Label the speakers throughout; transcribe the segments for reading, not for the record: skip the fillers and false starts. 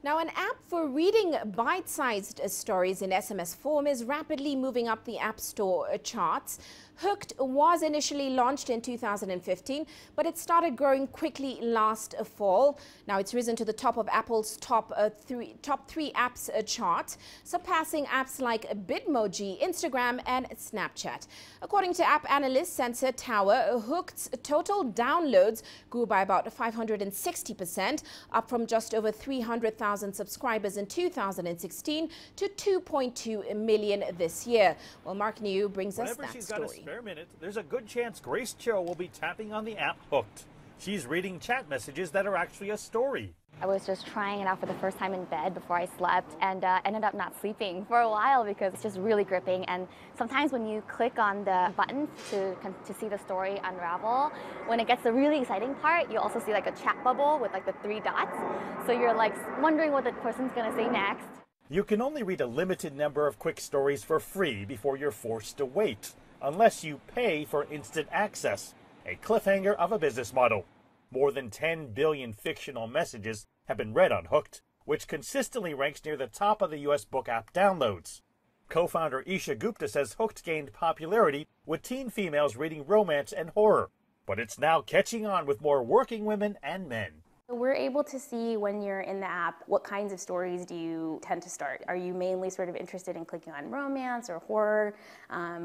Speaker 1: Now, an app for reading bite-sized stories in SMS form is rapidly moving up the App Store charts. Hooked was initially launched in 2015, but it started growing quickly last fall. Now it's risen to the top of Apple's top three apps chart, surpassing apps like Bitmoji, Instagram and Snapchat. According to app analyst Sensor Tower, Hooked's total downloads grew by about 560%, up from just over 300,000 subscribers in 2016 to 2.2 million this year. Well, Mark New brings us that story.
Speaker 2: Spare minute, there's a good chance Grace Cho will be tapping on the app Hooked. She's reading chat messages that are actually a story.
Speaker 3: I was just trying it out for the first time in bed before I slept and ended up not sleeping for a while because it's just really gripping. And sometimes when you click on the buttons to see the story unravel, when it gets the really exciting part, you also see like a chat bubble with like the 3 dots. So you're like wondering what the person's going to say next.
Speaker 2: You can only read a limited number of quick stories for free before you're forced to wait, unless you pay for instant access, a cliffhanger of a business model. More than 10 billion fictional messages have been read on Hooked, which consistently ranks near the top of the U.S. book app downloads. Co-founder Isha Gupta says Hooked gained popularity with teen females reading romance and horror, but it's now catching on with more working women and men.
Speaker 4: We're able to see when you're in the app, what kinds of stories do you tend to start? Are you mainly sort of interested in clicking on romance or horror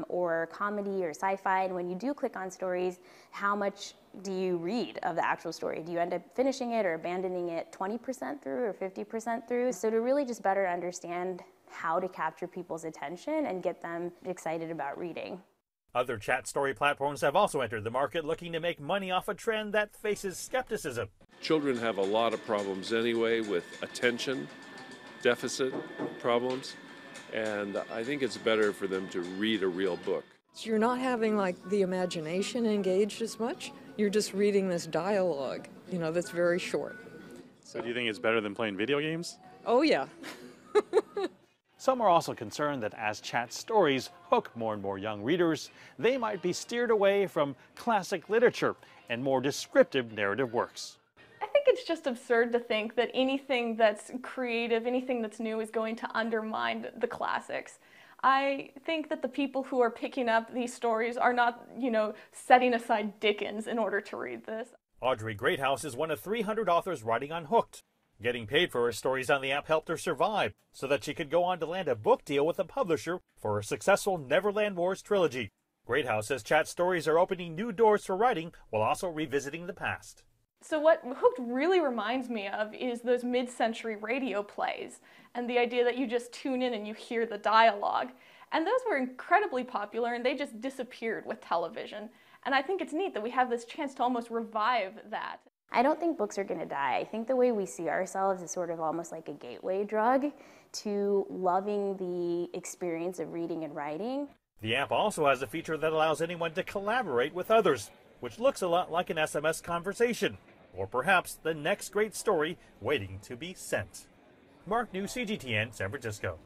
Speaker 4: or comedy or sci-fi? And when you do click on stories, how much do you read of the actual story? Do you end up finishing it or abandoning it 20% through or 50% through? So to really just better understand how to capture people's attention and get them excited about reading.
Speaker 2: Other chat story platforms have also entered the market looking to make money off a trend that faces skepticism.
Speaker 5: Children have a lot of problems anyway with attention deficit problems, and I think it's better for them to read a real book.
Speaker 6: So you're not having like the imagination engaged as much, you're just reading this dialogue, that's very short.
Speaker 7: So do you think it's better than playing video games?
Speaker 6: Oh yeah.
Speaker 7: Some are also concerned that as chat stories hook more and more young readers, they might be steered away from classic literature and more descriptive narrative works.
Speaker 8: I think it's just absurd to think that anything that's creative, anything that's new is going to undermine the classics. I think that the people who are picking up these stories are not, setting aside Dickens in order to read this.
Speaker 2: Audrey Greathouse is one of 300 authors writing on Hooked. Getting paid for her stories on the app helped her survive, so that she could go on to land a book deal with a publisher for her successful Neverland Wars trilogy. Greathouse says chat stories are opening new doors for writing while also revisiting the past.
Speaker 8: So what Hooked really reminds me of is those mid-century radio plays and the idea that you just tune in and you hear the dialogue. And those were incredibly popular and they just disappeared with television. And I think it's neat that we have this chance to almost revive that.
Speaker 4: I don't think books are going to die. I think the way we see ourselves is sort of almost like a gateway drug to loving the experience of reading and writing.
Speaker 2: The app also has a feature that allows anyone to collaborate with others, which looks a lot like an SMS conversation, or perhaps the next great story waiting to be sent. Mark New, CGTN, San Francisco.